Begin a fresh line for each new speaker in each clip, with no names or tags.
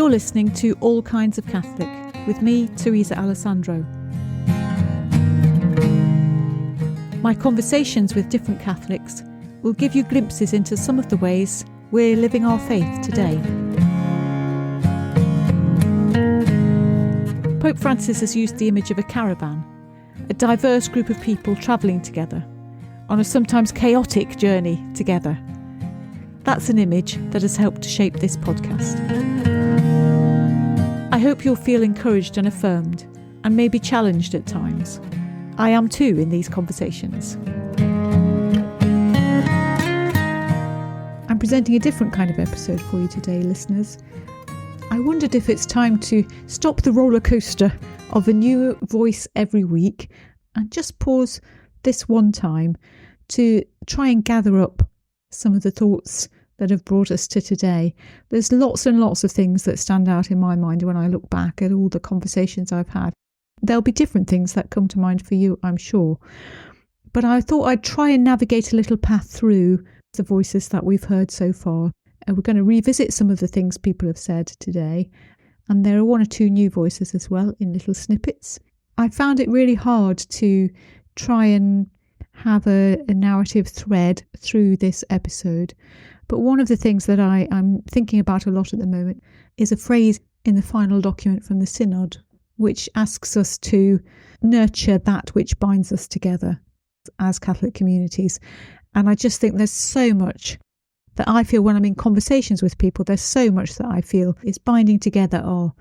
You're listening to All Kinds of Catholic with me, Theresa Alessandro. My conversations with different Catholics will give you glimpses into some of the ways we're living our faith today. Pope Francis has used the image of a caravan, a diverse group of people travelling together on a sometimes chaotic journey together. That's an image that has helped to shape this podcast. I hope you'll feel encouraged and affirmed, and maybe challenged at times. I am too in these conversations. I'm presenting a different kind of episode for you today, listeners. I wondered if it's time to stop the roller coaster of a new voice every week and just pause this one time to try and gather up some of the thoughts that have brought us to today. There's lots and lots of things that stand out in my mind when I look back at all the conversations I've had. There'll be different things that come to mind for you, I'm sure. But I thought I'd try and navigate a little path through the voices that we've heard so far. And we're going to revisit some of the things people have said today. And there are one or two new voices as well in little snippets. I found it really hard to try and have a narrative thread through this episode. But one of the things that I'm thinking about a lot at the moment is a phrase in the final document from the Synod, which asks us to nurture that which binds us together as Catholic communities. And I just think there's so much that I feel when I'm in conversations with people, there's so much that I feel is binding together our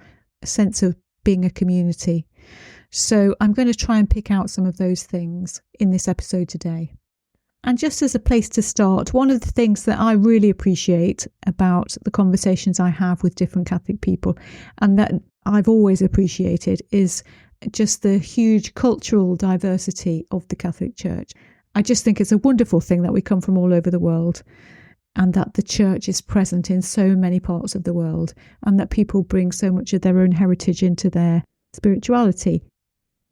sense of being a community. So I'm going to try and pick out some of those things in this episode today. And just as a place to start, one of the things that I really appreciate about the conversations I have with different Catholic people, and that I've always appreciated, is just the huge cultural diversity of the Catholic Church. I just think it's a wonderful thing that we come from all over the world, and that the Church is present in so many parts of the world, and that people bring so much of their own heritage into their spirituality.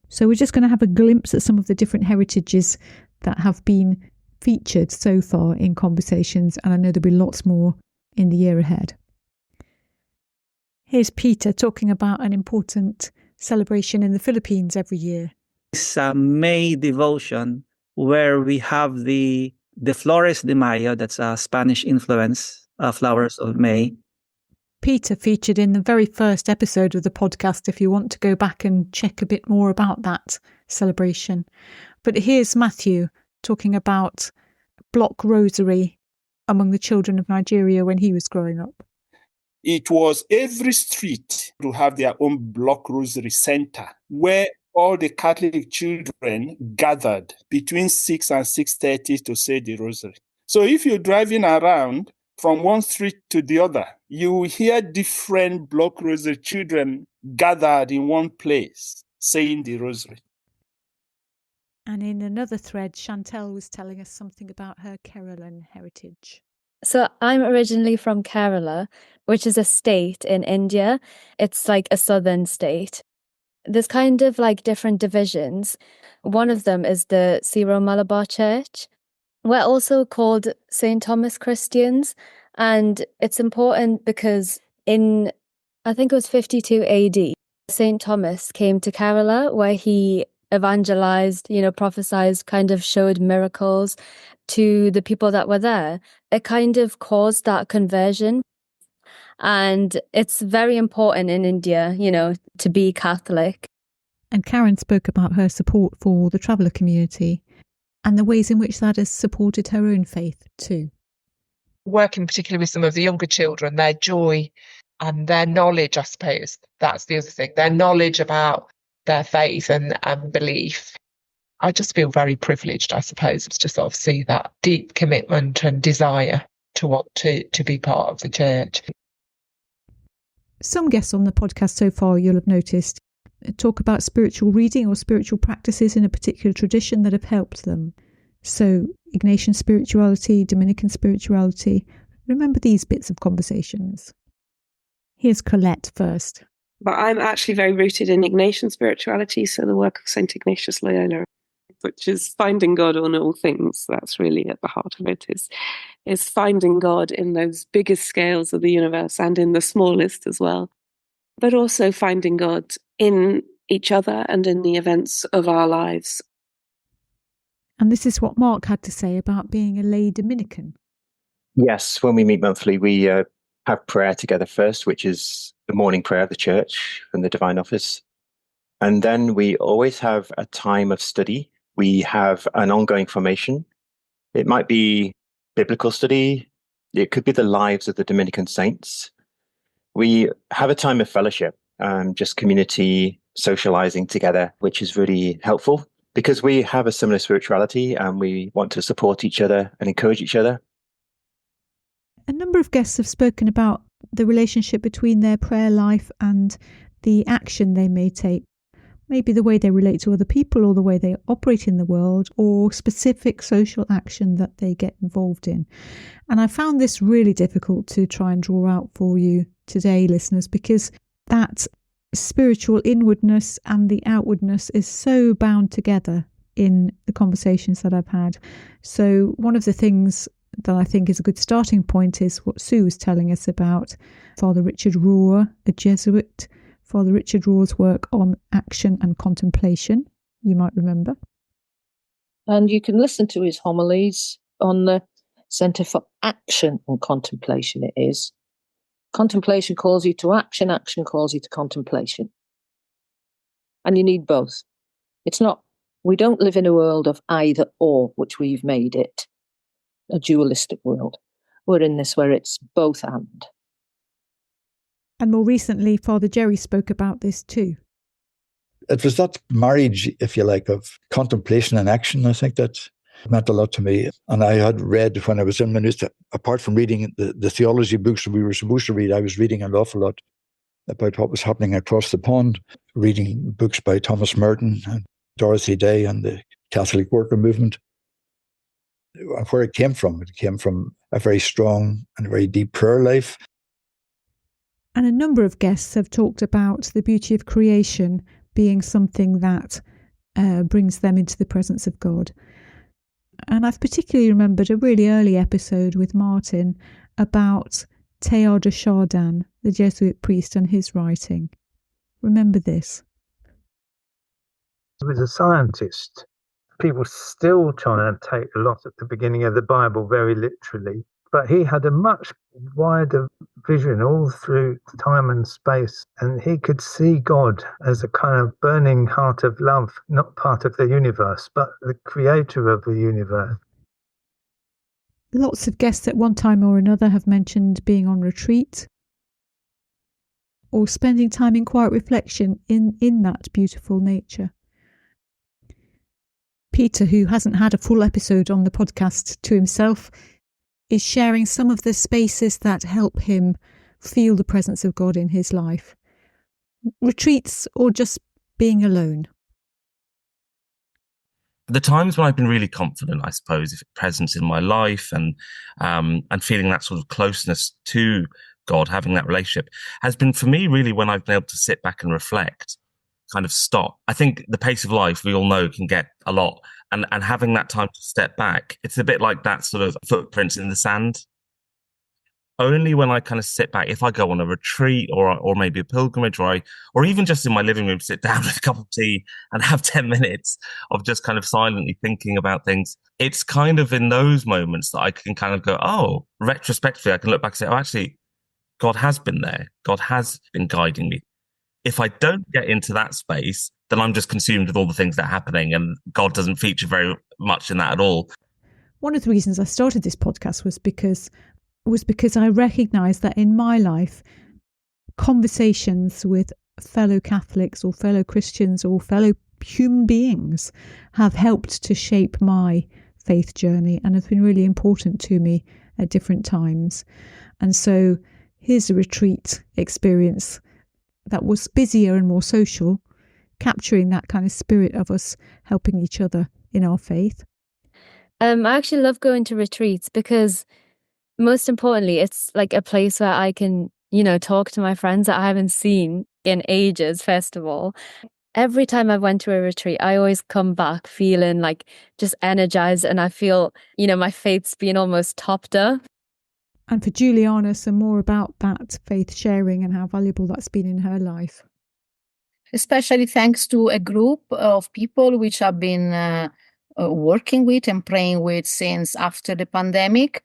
So we're just going to have a glimpse at some of the different heritages that have been featured so far in conversations, and I know there'll be lots more in the year ahead. Here's Peter talking about an important celebration in the Philippines every year.
It's a May devotion where we have the Flores de Mayo, that's a Spanish influence, flowers of May.
Peter featured in the very first episode of the podcast if you want to go back and check a bit more about that celebration. But here's Matthew talking about block rosary among the children of Nigeria when he was growing up.
It was every street to have their own block rosary center where all the Catholic children gathered between 6 and 6:30 to say the rosary. So if you're driving around from one street to the other, you will hear different block rosary children gathered in one place saying the rosary.
And in another thread, Chantel was telling us something about her Keralan heritage.
So I'm originally from Kerala, which is a state in India. It's like a southern state. There's kind of like different divisions. One of them is the Syro-Malabar Church. We're also called St. Thomas Christians. And it's important because in, I think it was 52 AD, St. Thomas came to Kerala where he evangelized, prophesied, kind of showed miracles to the people that were there. It kind of caused that conversion. And it's very important in India, to be Catholic.
And Karen spoke about her support for the traveller community and the ways in which that has supported her own faith too.
Working particularly with some of the younger children, their joy and their knowledge, I suppose, that's the other thing, their knowledge about their faith and belief. I just feel very privileged, I suppose, to sort of see that deep commitment and desire to want to be part of the church.
Some guests on the podcast so far, you'll have noticed, talk about spiritual reading or spiritual practices in a particular tradition that have helped them. So Ignatian spirituality, Dominican spirituality. Remember these bits of conversations. Here's Colette first.
But I'm actually very rooted in Ignatian spirituality, so the work of St. Ignatius Loyola, which is finding God on all things. That's really at the heart of it, is finding God in those biggest scales of the universe and in the smallest as well. but also finding God in each other and in the events of our lives.
And this is what Mark had to say about being a lay Dominican.
Yes, when we meet monthly, we have prayer together first, which is the morning prayer of the church from the Divine Office. And then we always have a time of study. We have an ongoing formation. It might be biblical study. It could be the lives of the Dominican saints. We have a time of fellowship, just community socializing together, which is really helpful because we have a similar spirituality and we want to support each other and encourage each other.
A number of guests have spoken about the relationship between their prayer life and the action they may take. Maybe the way they relate to other people or the way they operate in the world or specific social action that they get involved in. And I found this really difficult to try and draw out for you today, listeners, because that spiritual inwardness and the outwardness is so bound together in the conversations that I've had. So one of the things that I think is a good starting point is what Sue was telling us about Father Richard Rohr, a Jesuit. Father Richard Rohr's work on action and contemplation, you might remember.
And you can listen to his homilies on the Centre for Action and Contemplation, it is. Contemplation calls you to action, action calls you to contemplation. And you need both. It's not, we don't live in a world of either or, which we've made it, a dualistic world. We're in this where it's both and.
And more recently, Father Jerry spoke about this too.
It was that marriage, if you like, of contemplation and action. I think that meant a lot to me. And I had read when I was in ministry, apart from reading the theology books that we were supposed to read, I was reading an awful lot about what was happening across the pond, reading books by Thomas Merton and Dorothy Day and the Catholic worker movement. Where it came from a very strong and very deep prayer life.
And a number of guests have talked about the beauty of creation being something that brings them into the presence of God. And I've particularly remembered a really early episode with Martin about Teilhard de Chardin, the Jesuit priest, and his writing. Remember this.
He was a scientist. People still trying to take a lot at the beginning of the Bible very literally. But he had a much wider vision all through time and space, and he could see God as a kind of burning heart of love, not part of the universe, but the creator of the universe.
Lots of guests at one time or another have mentioned being on retreat or spending time in quiet reflection in that beautiful nature. Peter, who hasn't had a full episode on the podcast to himself, is sharing some of the spaces that help him feel the presence of God in his life. Retreats or just being alone.
The times when I've been really confident, I suppose, if presence in my life and feeling that sort of closeness to God, having that relationship, has been for me really when I've been able to sit back and reflect, kind of stop. I think the pace of life, we all know, can get a lot. And having that time to step back, it's a bit like that sort of footprints in the sand. Only when I kind of sit back, if I go on a retreat or maybe a pilgrimage or even just in my living room, sit down with a cup of tea and have 10 minutes of just kind of silently thinking about things. It's kind of in those moments that I can kind of go, oh, retrospectively, I can look back and say, oh, actually, God has been there. God has been guiding me. If I don't get into that space, then I'm just consumed with all the things that are happening and God doesn't feature very much in that at all.
One of the reasons I started this podcast was because I recognised that in my life, conversations with fellow Catholics or fellow Christians or fellow human beings have helped to shape my faith journey and have been really important to me at different times. And so here's a retreat experience that was busier and more social, capturing that kind of spirit of us helping each other in our faith.
I actually love going to retreats because most importantly, it's like a place where I can, talk to my friends that I haven't seen in ages, first of all. Every time I went to a retreat, I always come back feeling like just energized and I feel, my faith's being almost topped up.
And for Juliana, some more about that faith sharing and how valuable that's been in her life.
Especially thanks to a group of people which I've been working with and praying with since after the pandemic.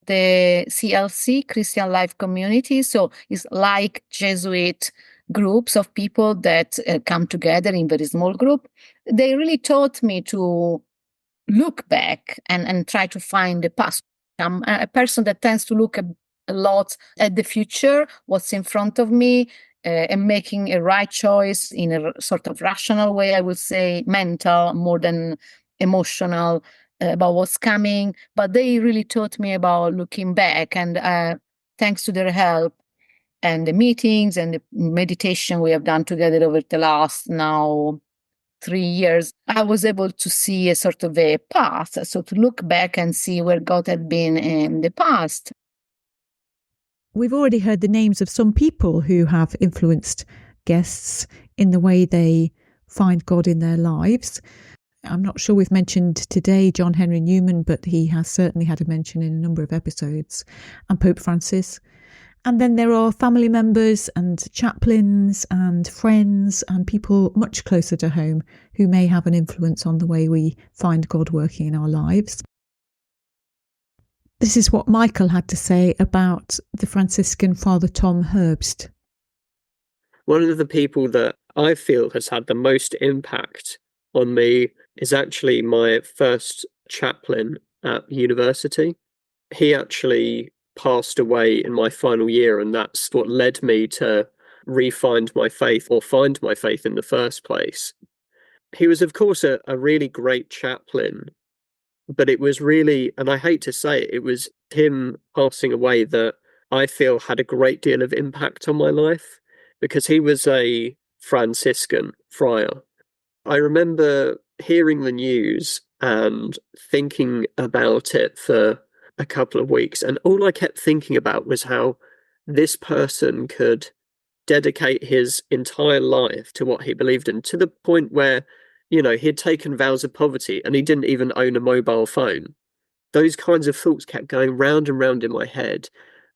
The CLC, Christian Life Community. So it's like Jesuit groups of people that come together in very small group. They really taught me to look back and try to find the past. I'm a person that tends to look a lot at the future, what's in front of me, and making a right choice in a sort of rational way, I would say, mental more than emotional, about what's coming. But they really taught me about looking back, and thanks to their help and the meetings and the meditation we have done together over the last now 3 years, I was able to see a sort of a path. So to look back and see where God had been in the past.
We've already heard the names of some people who have influenced guests in the way they find God in their lives. I'm not sure we've mentioned today John Henry Newman, but he has certainly had a mention in a number of episodes, and Pope Francis. And then there are family members and chaplains and friends and people much closer to home who may have an influence on the way we find God working in our lives. This is what Michael had to say about the Franciscan Father Tom Herbst.
One of the people that I feel has had the most impact on me is actually my first chaplain at university. He actually passed away in my final year, and that's what led me to re-find my faith, or find my faith in the first place. He was, of course, a really great chaplain, but it was really, and I hate to say it, it was him passing away that I feel had a great deal of impact on my life, because he was a Franciscan friar. I remember hearing the news and thinking about it for a couple of weeks, and all I kept thinking about was how this person could dedicate his entire life to what he believed in, to the point where, you know, he'd taken vows of poverty and he didn't even own a mobile phone. Those kinds of thoughts kept going round and round in my head,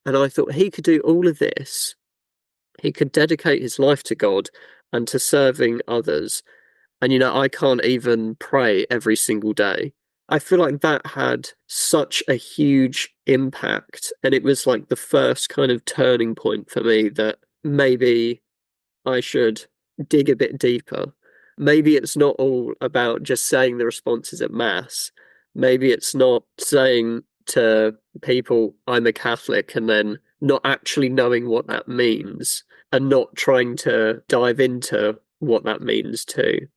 and I thought he could do all of this. He could dedicate his life to God and to serving others. And, you know, I can't even pray every single day. I feel like that had such a huge impact. And it was like the first kind of turning point for me that maybe I should dig a bit deeper. Maybe it's not all about just saying the responses at Mass. Maybe it's not saying to people, I'm a Catholic, and then not actually knowing what that means and not trying to dive into what that means too.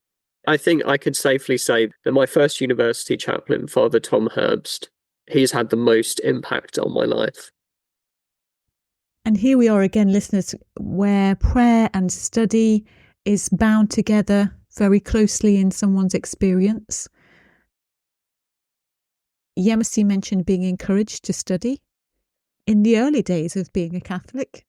I think I could safely say that my first university chaplain, Father Tom Herbst, he's had the most impact on my life.
And here we are again, listeners, where prayer and study is bound together very closely in someone's experience. Yemisi mentioned being encouraged to study in the early days of being a Catholic.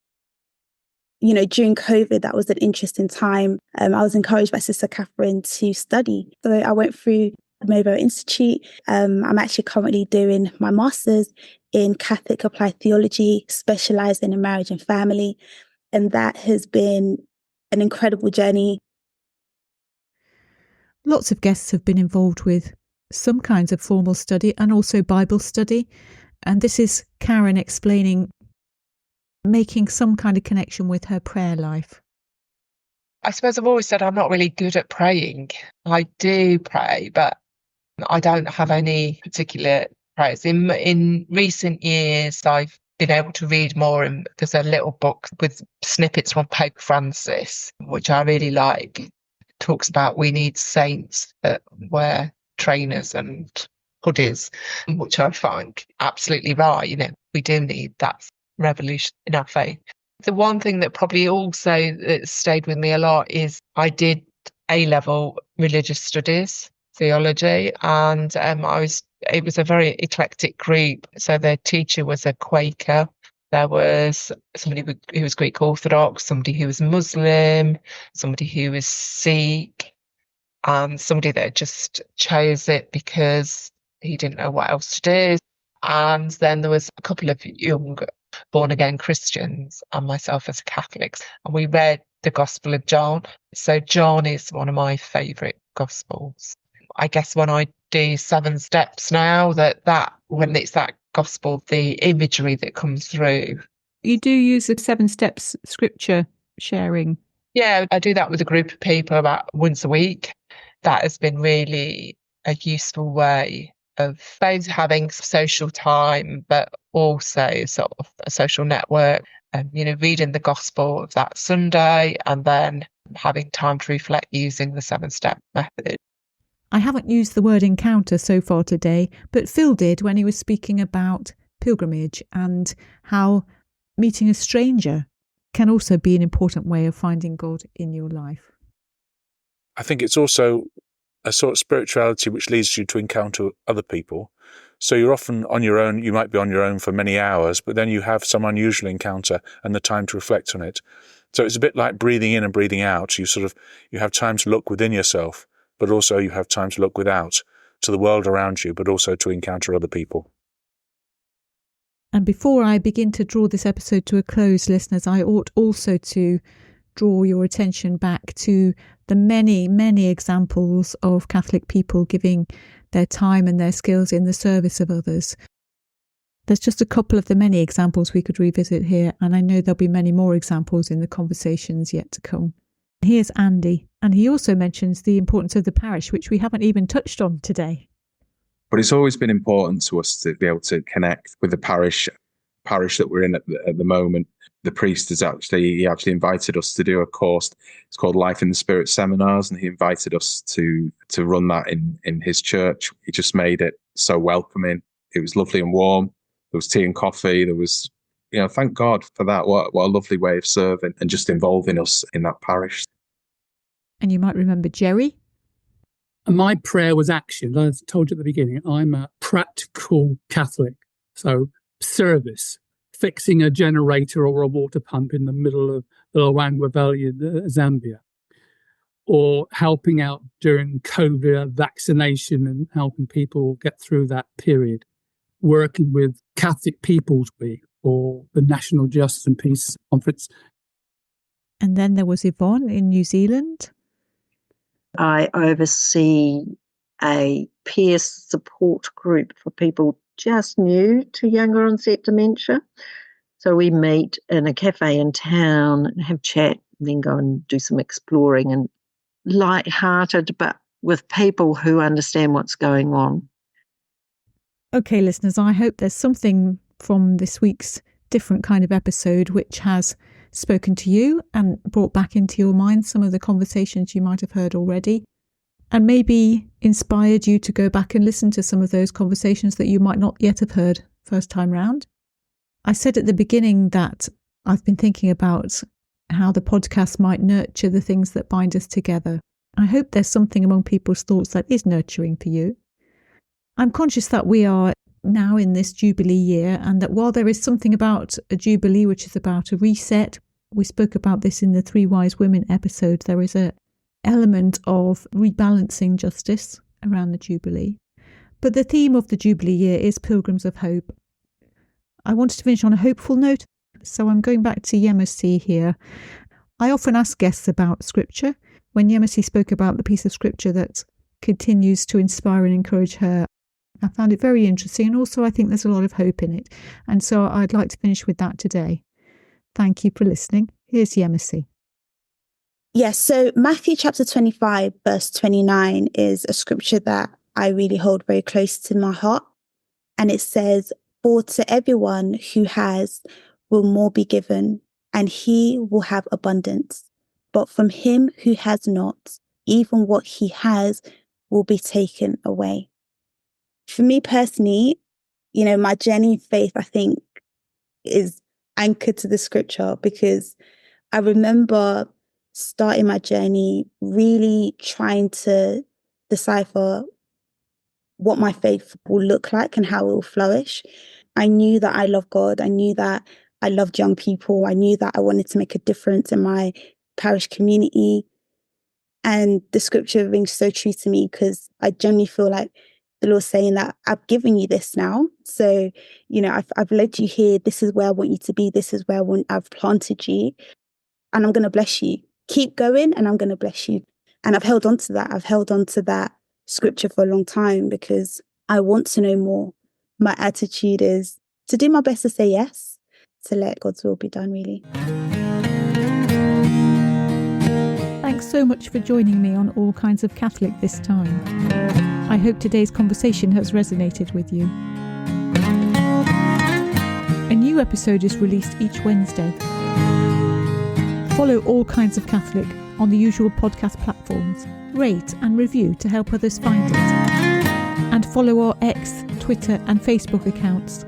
You know, during COVID, that was an interesting time. I was encouraged by Sister Catherine to study. So I went through Mobile Institute. I'm actually currently doing my master's in Catholic Applied Theology, specialising in marriage and family. And that has been an incredible journey.
Lots of guests have been involved with some kinds of formal study and also Bible study. And this is Karen explaining making some kind of connection with her prayer life.
I suppose I've always said I'm not really good at praying. I do pray, but I don't have any particular prayers. In recent years, I've been able to read more, and there's a little book with snippets from Pope Francis, which I really like. It talks about we need saints that wear trainers and hoodies, which I find absolutely right. You know, we do need that revolution in our faith. The one thing that probably also stayed with me a lot is I did A-level religious studies, theology, and it was a very eclectic group. So the teacher was a Quaker. There was somebody who was Greek Orthodox, somebody who was Muslim, somebody who was Sikh, and somebody that just chose it because he didn't know what else to do. And then there was a couple of young born-again Christians and myself as a Catholic. And we read the Gospel of John. So John is one of my favourite Gospels. I guess when I do 7 steps now, that when it's that Gospel, the imagery that comes through.
You do use the 7 steps scripture sharing?
Yeah, I do that with a group of people about once a week. That has been really a useful way of both having social time, but also sort of a social network. Reading the Gospel of that Sunday and then having time to reflect using the 7-step method.
I haven't used the word encounter so far today, but Phil did when he was speaking about pilgrimage and how meeting a stranger can also be an important way of finding God in your life.
I think it's also a sort of spirituality which leads you to encounter other people. So you're often on your own, you might be on your own for many hours, but then you have some unusual encounter and the time to reflect on it. So it's a bit like breathing in and breathing out. You have time to look within yourself, but also you have time to look without to the world around you, but also to encounter other people.
And before I begin to draw this episode to a close, listeners, I ought also to draw your attention back to the many, many examples of Catholic people giving their time and their skills in the service of others. There's just a couple of the many examples we could revisit here, and I know there'll be many more examples in the conversations yet to come. Here's Andy, and he also mentions the importance of the parish, which we haven't even touched on today.
But it's always been important to us to be able to connect with the parish that we're in at the moment. The priest he actually invited us to do a course. It's called Life in the Spirit Seminars, and he invited us to run that in his church. He just made it so welcoming. It was lovely and warm. There was tea and coffee. There was, thank God for that. What a lovely way of serving and just involving us in that parish.
And you might remember Jerry.
My prayer was action. I told you at the beginning, I'm a practical Catholic. So service, fixing a generator or a water pump in the middle of the Luangwa Valley in Zambia, or helping out during COVID vaccination and helping people get through that period, working with Catholic People's Week or the National Justice and Peace Conference.
And then there was Yvonne in New Zealand.
I oversee a peer support group for people just new to younger onset dementia. So we meet in a cafe in town and have chat, and then go and do some exploring and light-hearted, but with people who understand what's going on.
Okay, listeners, I hope there's something from this week's different kind of episode which has spoken to you and brought back into your mind some of the conversations you might have heard already, and maybe inspired you to go back and listen to some of those conversations that you might not yet have heard first time round. I said at the beginning that I've been thinking about how the podcast might nurture the things that bind us together. I hope there's something among people's thoughts that is nurturing for you. I'm conscious that we are now in this Jubilee year, and that while there is something about a Jubilee which is about a reset, we spoke about this in the 3 Wise Women episode, there is an element of rebalancing justice around the Jubilee. But the theme of the Jubilee year is Pilgrims of Hope. I wanted to finish on a hopeful note, so I'm going back to Yemisi here. I often ask guests about scripture. When Yemisi spoke about the piece of scripture that continues to inspire and encourage her, I found it very interesting, and also I think there's a lot of hope in it. And so I'd like to finish with that today. Thank you for listening. Here's Yemisi.
Yes, so Matthew chapter 25, verse 29 is a scripture that I really hold very close to my heart. And it says, "For to everyone who has will more be given, and he will have abundance. But from him who has not, even what he has will be taken away." For me personally, my journey of faith, I think, is anchored to the scripture, because I remember starting my journey really trying to decipher what my faith will look like and how it will flourish. I knew that I love God. I knew that I loved young people. I knew that I wanted to make a difference in my parish community. And the scripture rings so true to me, because I genuinely feel like the Lord's saying that I've given you this now. So, I've led you here. This is where I want you to be. This is where I've planted you. And I'm going to bless you. Keep going and I'm going to bless you. And I've held on to that. I've held on to that scripture for a long time because I want to know more. My attitude is to do my best to say yes, to let God's will be done, really.
Thanks so much for joining me on All Kinds of Catholic this time. I hope today's conversation has resonated with you. A new episode is released each Wednesday. Follow All Kinds of Catholic on the usual podcast platforms. Rate and review to help others find it. And follow our X, Twitter and Facebook accounts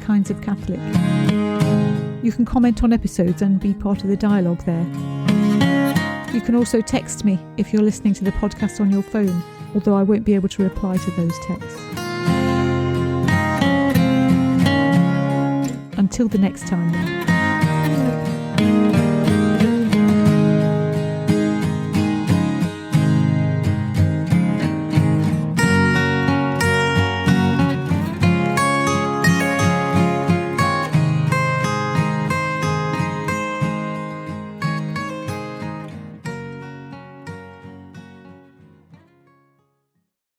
@Kinds of Catholic. You can comment on episodes and be part of the dialogue there. You can also text me if you're listening to the podcast on your phone, although I won't be able to reply to those texts. Until the next time then.